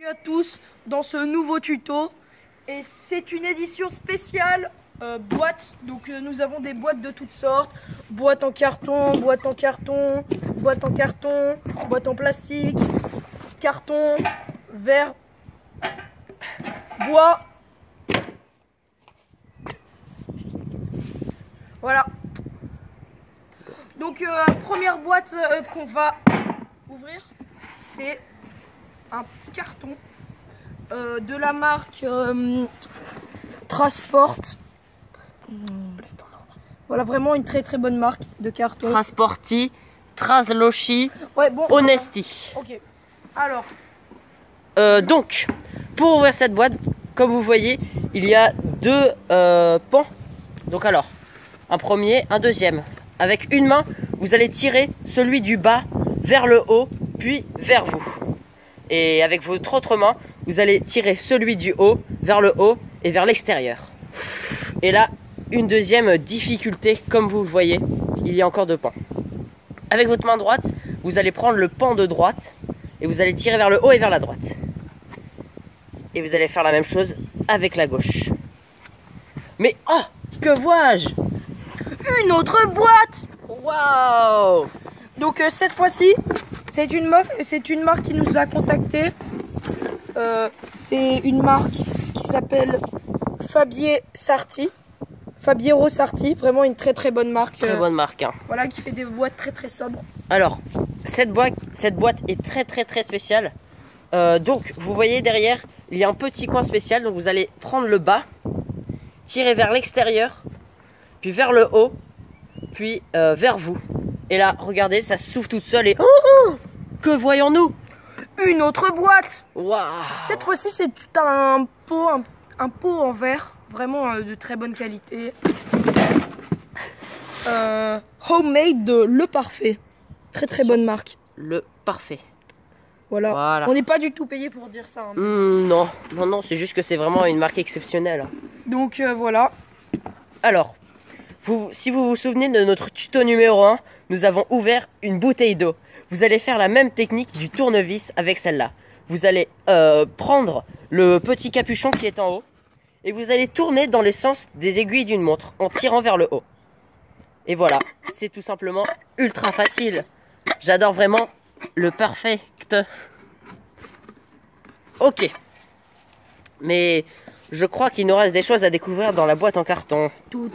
Bienvenue à tous dans ce nouveau tuto et c'est une édition spéciale boîte. Donc nous avons des boîtes de toutes sortes, boîtes en carton, boîtes en carton, boîtes en carton, boîtes en plastique, carton, verre, bois. Voilà. Donc première boîte qu'on va ouvrir, c'est un carton de la marque Trasport. Voilà, vraiment une très très bonne marque de carton. Trasporti, Traslochi, Ouais, bon, Honesti. Ok. Alors, Donc, pour ouvrir cette boîte, comme vous voyez, il y a deux pans. Donc alors, un premier, un deuxième. Avec une main, vous allez tirer celui du bas vers le haut, puis vers vous. Et avec votre autre main, vous allez tirer celui du haut vers le haut et vers l'extérieur. Et là, une deuxième difficulté, comme vous le voyez, il y a encore deux pans. Avec votre main droite, vous allez prendre le pan de droite et vous allez tirer vers le haut et vers la droite. Et vous allez faire la même chose avec la gauche. Mais oh, que vois-je? une autre boîte. Waouh! Donc cette fois-ci, c'est une marque qui nous a contacté. C'est une marque qui s'appelle Fabiero Sarti, vraiment une très très bonne marque. Très bonne marque. Hein. Voilà, qui fait des boîtes très très sobres. Alors, cette boîte est très très très spéciale. Donc, vous voyez derrière, il y a un petit coin spécial. Donc, vous allez prendre le bas, tirer vers l'extérieur, puis vers le haut, puis vers vous. Et là, regardez, ça s'ouvre toute seule et... Oh, que voyons-nous? Une autre boîte. Waouh! Cette fois-ci, c'est tout un pot en verre, vraiment de très bonne qualité. Homemade de Le Parfait. Très très bonne marque. Le Parfait. Voilà. On n'est pas du tout payé pour dire ça. Hein. Non, c'est juste que c'est vraiment une marque exceptionnelle. Donc voilà. Alors, si vous vous souvenez de notre tuto numéro 1, nous avons ouvert une bouteille d'eau. Vous allez faire la même technique du tournevis avec celle-là. Vous allez prendre le petit capuchon qui est en haut et vous allez tourner dans les sens des aiguilles d'une montre en tirant vers le haut. Et voilà, c'est tout simplement ultra facile. J'adore vraiment le perfect. Ok. Mais je crois qu'il nous reste des choses à découvrir dans la boîte en carton. Tout.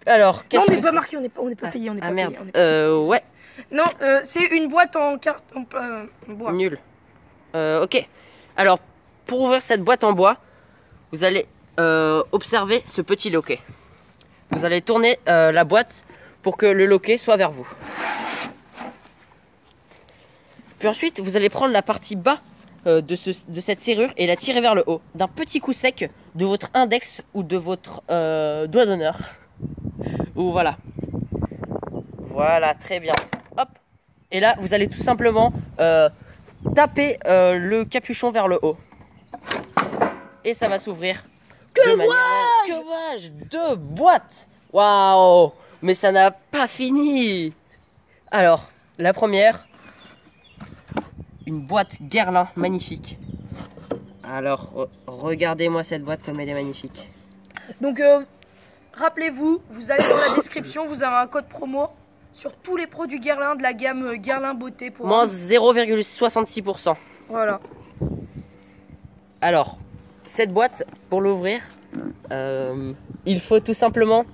Alors, non, mais pas marqué, on n'est pas payé, merde. Payé. Ouais. Non, c'est une boîte en carton bois. Nul. Ok. Alors, pour ouvrir cette boîte en bois, vous allez observer ce petit loquet. Vous allez tourner la boîte pour que le loquet soit vers vous. Puis ensuite, vous allez prendre la partie bas de cette serrure et la tirer vers le haut. D'un petit coup sec de votre index ou de votre doigt d'honneur. Ou voilà. Voilà, très bien. Hop. Et là, vous allez tout simplement taper le capuchon vers le haut. Et ça va s'ouvrir. Que vois-je? Que vois-je? Deux boîtes. Waouh! Mais ça n'a pas fini. Alors, la première, une boîte Guerlain magnifique. Alors, regardez-moi cette boîte comme elle est magnifique. Donc, rappelez-vous, vous allez dans la description, vous avez un code promo sur tous les produits Guerlain de la gamme Guerlain Beauté. Pour moins 0,66%. Voilà. Alors, cette boîte, pour l'ouvrir, il faut tout simplement...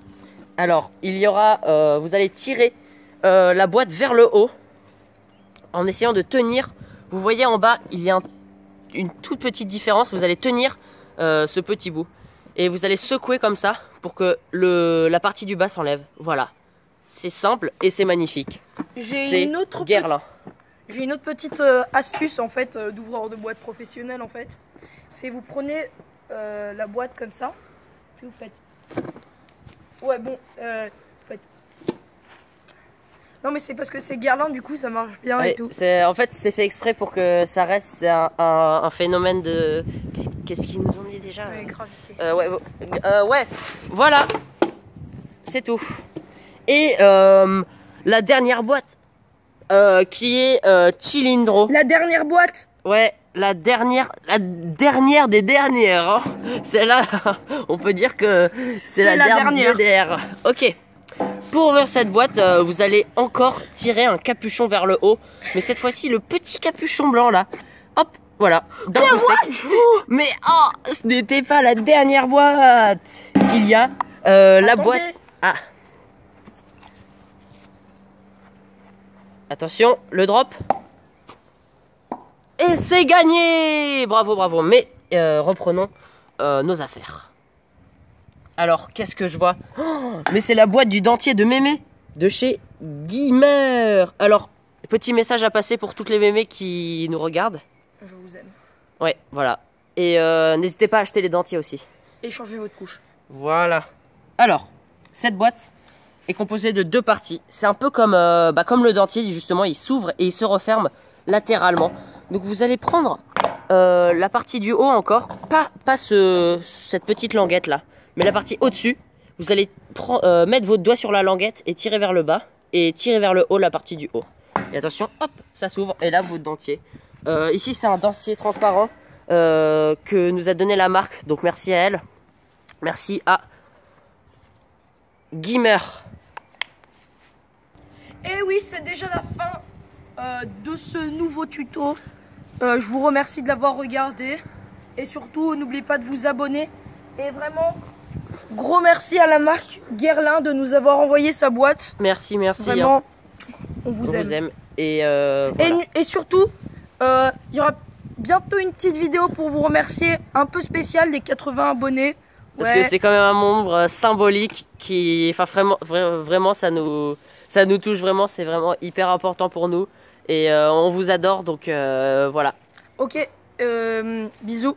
Alors, il y aura... vous allez tirer la boîte vers le haut en essayant de tenir. Vous voyez en bas, il y a une toute petite différence. Vous allez tenir ce petit bout. Et vous allez secouer comme ça pour que la partie du bas s'enlève. Voilà. C'est simple et c'est magnifique. J'ai une autre Guerlain. J'ai une autre petite astuce en fait d'ouvreur de boîte professionnelle en fait. C'est vous prenez la boîte comme ça, puis vous faites. Ouais bon, faites. Non mais c'est parce que c'est Guerlain, du coup ça marche bien ouais, et tout. En fait c'est fait exprès pour que ça reste un phénomène de... Qu'est-ce qu'ils nous ont dit déjà. Ouais, gravité. Ouais, voilà. C'est tout. Et la dernière boîte qui est Chilindro. La dernière boîte. Ouais, la dernière des dernières. Hein. Celle-là, on peut dire que c'est la dernière. DDR. Ok. Pour ouvrir cette boîte, vous allez encore tirer un capuchon vers le haut. Mais cette fois-ci, le petit capuchon blanc là. Hop, voilà. D'un coup sec. Mais oh, ce n'était pas la dernière boîte. Il y a la boîte. Ah. Attention, le drop. Et c'est gagné. Bravo, bravo. Mais reprenons nos affaires. Alors, qu'est-ce que je vois? Oh, mais c'est la boîte du dentier de mémé de chez Guimer. Alors, petit message à passer pour toutes les mémés qui nous regardent. Je vous aime. Ouais, voilà. Et n'hésitez pas à acheter les dentiers aussi. Et changez votre couche. Voilà. Alors, cette boîte est composée de 2 parties. C'est un peu comme le dentier, justement, il s'ouvre et il se referme latéralement. Donc vous allez prendre la partie du haut encore, pas cette petite languette là, mais la partie au-dessus. Vous allez mettre votre doigt sur la languette et tirer vers le bas et tirer vers le haut la partie du haut. Et attention, hop, ça s'ouvre et là votre dentier. Ici c'est un dentier transparent que nous a donné la marque, donc merci à elle. Merci à Guimer. Et oui, c'est déjà la fin de ce nouveau tuto. Je vous remercie de l'avoir regardé. Et surtout, n'oubliez pas de vous abonner. Et vraiment, gros merci à la marque Guerlain de nous avoir envoyé sa boîte. Merci. Vraiment, on vous aime. Et, voilà. Et surtout, il y aura bientôt une petite vidéo pour vous remercier, un peu spéciale, les 80 abonnés. Parce que c'est quand même un nombre symbolique qui, enfin vraiment, ça nous touche vraiment, c'est vraiment hyper important pour nous et on vous adore, donc voilà. Ok, bisous.